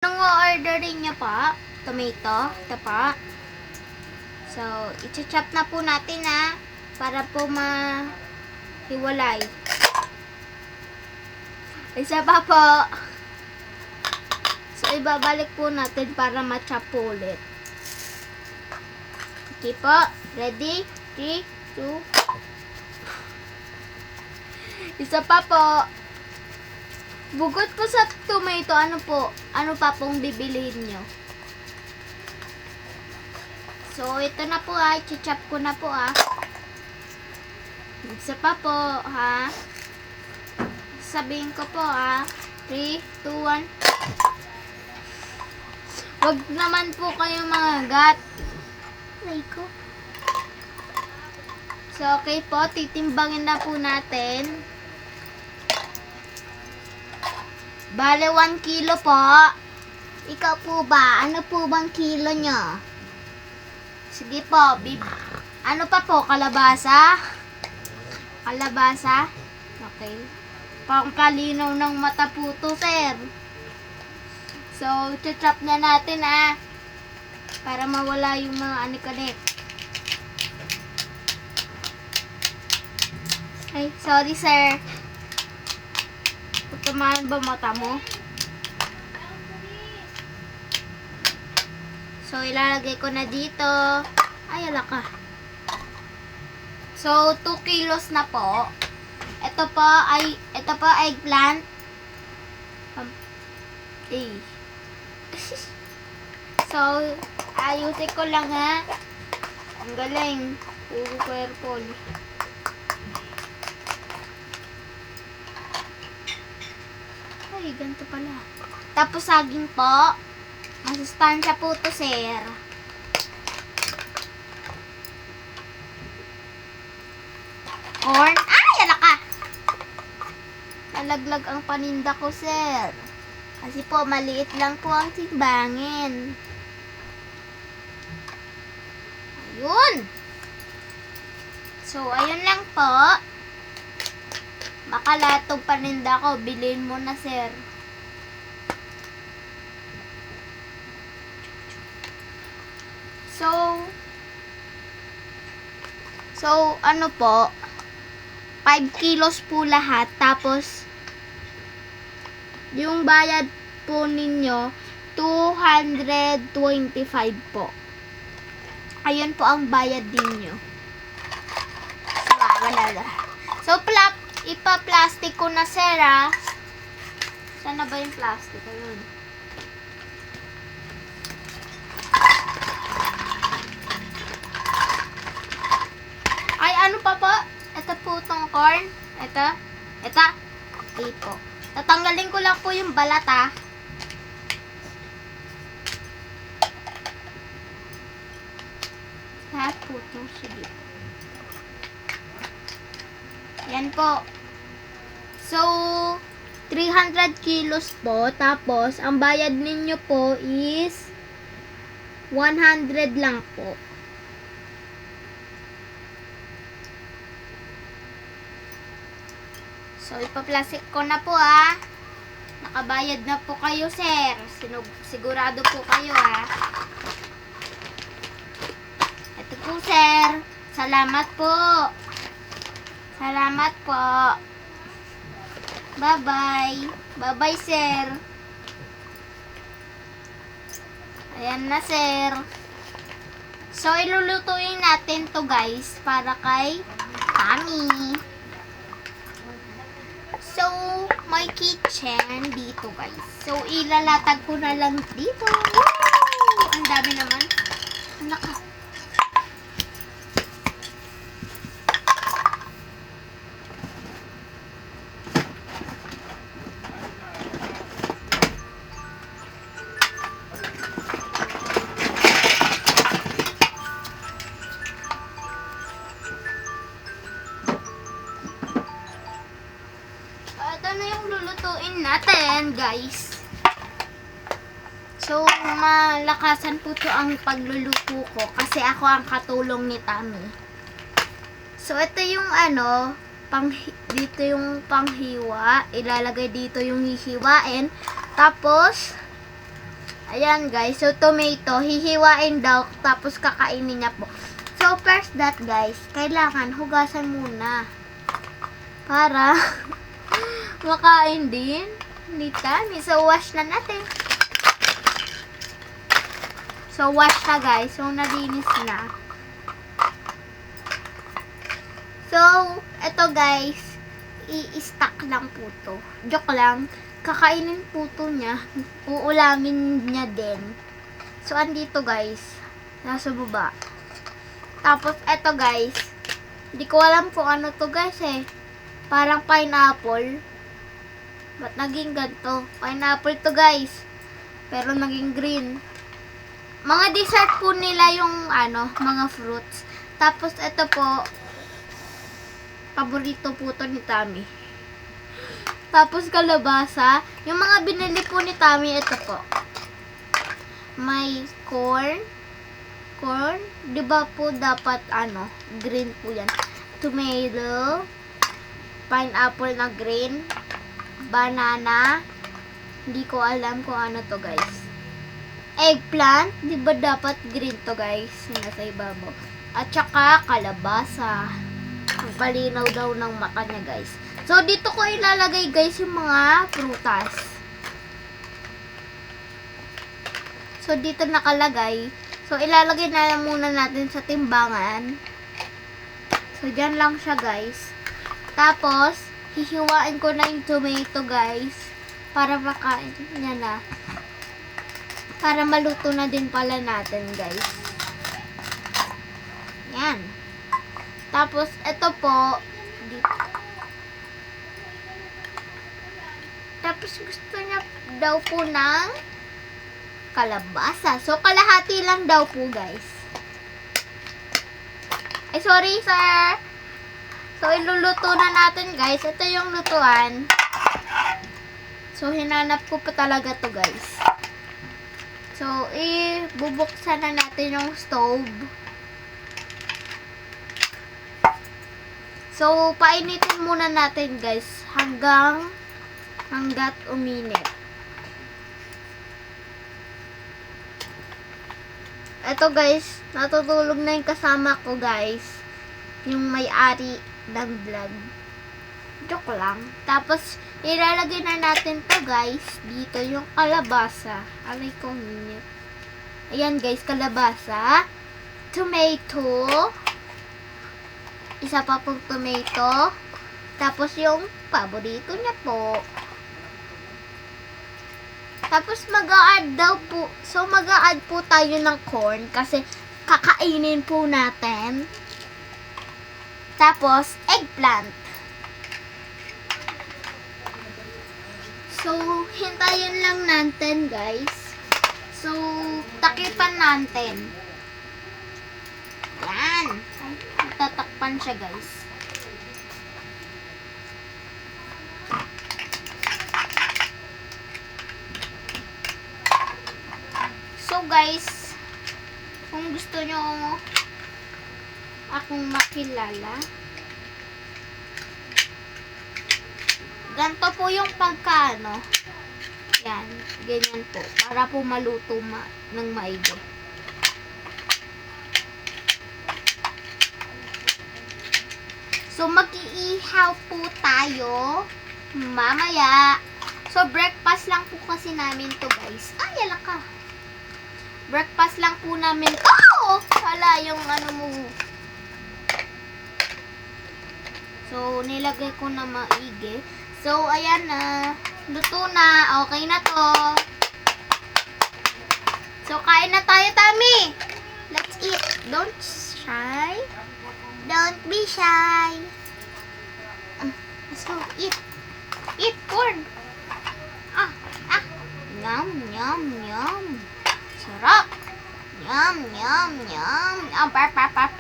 Anong orderin niyo pa? Tomato? Ito pa. So, i-chop na po natin para po mahiwalay. Isa pa po. So, ibabalik po natin para ma-chop po ulit. Okay po. Ready? 3, 2. Isa pa po. Bukod po sa tomato, ano pa pong bibilihin nyo? So, ito na po i-chop ko na po Isa pa po Sabihin ko po 3, 2, 1. Wag naman po kayong mga gat. Ko. So, okay po, titimbangin na po natin. Bale, 1 kilo po. Ikaw po ba? Ano po bang kilo nyo? Sige po, ano pa po? Kalabasa? Kalabasa? Okay. Pangkalinaw ng mata po to, sir. So, chop na natin para mawala yung mga anik-anik. Ay, sorry, sir. Tamahan ba mata mo? So, ilalagay ko na dito. Ay, ala ka. So, 2 kilos na po. Ito po, eggplant. So, ayusin ko lang Ang galing. Puro purple. Ay, ganito pala. Tapos saging po. Masustansya po to, sir. Corn. Ay, ala ka! Nalaglag ang paninda ko, sir. Kasi po, maliit lang po ang timbangin. Ayun. So, ayun lang po. Makalatong paninda ko, bilhin mo na, sir. So, ano po, 5 kilos po lahat, tapos, yung bayad po ninyo, 225 po. Ayun po ang bayad ninyo. So, ipa-plastic ko na, sir, Saan na ba yung plastic? Ayun. Ay, ano pa po? Ito po itong corn. Ito. Okay po. Tatanggalin ko lang po yung balat, Lahat po ito. Sige. Yan po. So, 300 kilos po. Tapos, ang bayad ninyo po is 100 lang po. So, ipaplastic ko na po, Nakabayad na po kayo, sir. Sigurado po kayo, Ito po, sir. Salamat po. Salamat po. Bye-bye. Bye-bye, sir. Ayan na, sir. So, ilulutuin natin to, guys, para kay Kami. So, may kitchen dito, guys. So, ilalatag ko na lang dito. Woo! Ang dami naman. Anak ka. Natin, guys. So, malakasan po to ang pagluluto ko kasi ako ang katulong ni Tami. So, ito yung dito yung panghiwa. Ilalagay dito yung hihiwain. Tapos, Ayan guys, so tomato, hihiwain daw, tapos kakainin niya po. So first that guys, kailangan hugasan muna. Para makain din. Ni Tami. So wash na natin. So wash na guys, so nalinis na. So, eto guys, i-stack lang po to. Joke lang. Kakainin po to niya. Uulamin niya din. So, andito guys. Nasa baba. Tapos, eto guys. Hindi ko alam kung ano to guys eh. Parang pineapple. Ba't naging ganito? Pineapple to guys. Pero naging green. Mga dessert po nila yung mga fruits. Tapos, eto po. Paborito po to ni Tami. Tapos kalabasa. Yung mga binili po ni Tami, ito po. May corn. Corn. Diba po dapat green po yan. Tomato. Pineapple na green. Banana. Hindi ko alam kung ano to guys. Eggplant. Diba dapat green to guys. Yung nasa ibabaw. At saka kalabasa. Ang palinaw daw ng mata niya guys. So, dito ko ilalagay guys yung mga prutas. So, dito nakalagay. So, ilalagay na lang muna natin sa timbangan. So, dyan lang siya guys. Tapos, hihiwain ko na yung tomato guys. Para makain niya na. Para maluto na din pala natin guys. Yan. Tapos, ito po. Dito. Tapos, gusto niya daw po ng kalabasa. So, kalahati lang daw po, guys. Ay, sorry, sir. So, iluluto na natin, guys. Ito yung lutuan. So, hinanap ko pa talaga to guys. So, bubuksan na natin yung stove. So, painitin muna natin, guys. Hanggat uminit. Eto guys, natutulog na yung kasama ko guys. Yung may-ari ng vlog. Joke lang. Tapos, ilalagay na natin to guys. Dito yung kalabasa. Aray ko, minit. Ayan guys, kalabasa. Tomato. Isa pa pong tomato. Tapos yung paborito niya po. Tapos mag-a-add daw po. So mag-a-add po tayo ng corn kasi kakainin po natin. Tapos eggplant. So hintayin lang natin guys. So takipan natin. Yan. Tatakpan siya guys. So guys, kung gusto nyo akong makilala, ganito po yung pagkaano. Yan, ganyan po. Para po maluto ng maigi. So mag-iihaw po tayo mamaya. So breakfast lang po kasi namin to guys. Ay, yala ka. Breakfast lang po namin. Oh! Hala, yung mo. So, nilagay ko na maigi. So, ayan na. Luto na. Okay na to. So, kain na tayo, Tami. Let's eat. Don't shy. Don't be shy. Let's go. Eat. Eat corn. Yum, yum, yum. Sarap. Yum, yum, yum. Pap.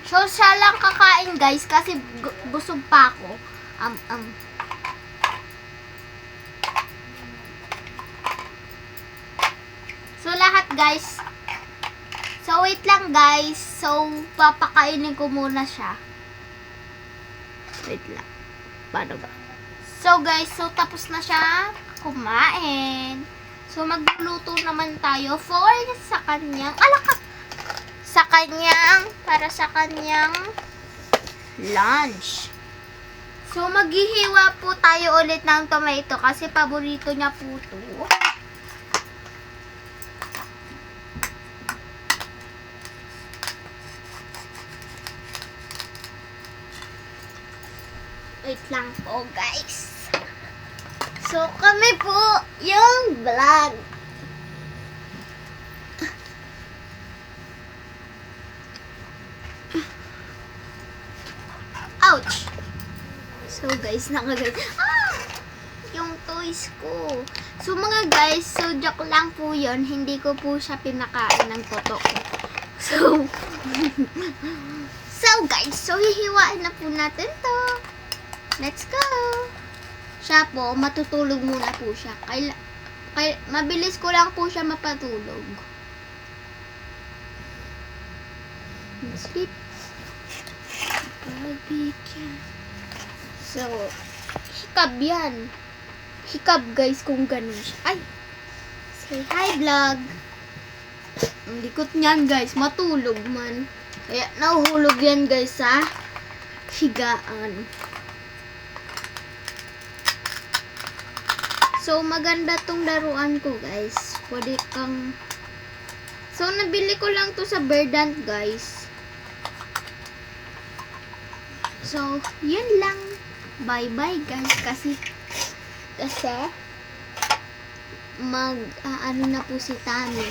So, siya lang kakain, guys, kasi busog pa ako. So, lahat, guys. So, wait lang, guys. So, papakainin ko muna siya. Wait lang. Paano ba? So, guys, so, tapos na siya kumain. So, magluluto naman tayo para sa kanyang lunch. So, maghihiwa po tayo ulit ng tomato kasi paborito niya po ito. Wait lang po, guys. So, kami po yung vlog. Ouch! So, guys, yung toys ko. So, mga guys, so, joke lang po yun. Hindi ko po siya pinakain ng totoo. So, guys, so, hihiwain na po natin to. Let's go! Siya po, matutulog muna po siya. Mabilis ko lang po siya mapatulog. Sleep. So, hikab yan. Hikab, guys, kung ganun siya. Ay! Say hi, vlog. Ang likot niyan, guys. Matulog man. Kaya, nahuhulog yan, guys, sa higaan. So, maganda tong laruan ko, guys. Pwede kang... So, nabili ko lang to sa Verdant, guys. So, yun lang. Bye-bye, guys. Kasi, ano na po si Tammy.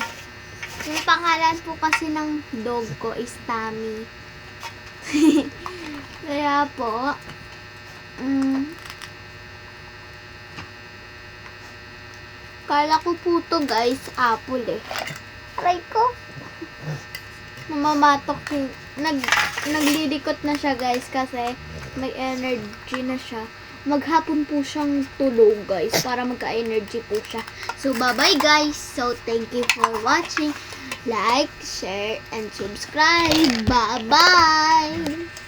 Yung pangalan po kasi ng dog ko is Tammy. Kaya po, kala ko po to, guys, apple eh. Aray ko. Namamatok yung, naglilikot na siya, guys, kasi may energy na siya. Maghapon po siyang tulog, guys, para magka-energy po siya. So, bye-bye, guys. So, thank you for watching. Like, share, and subscribe. Bye-bye!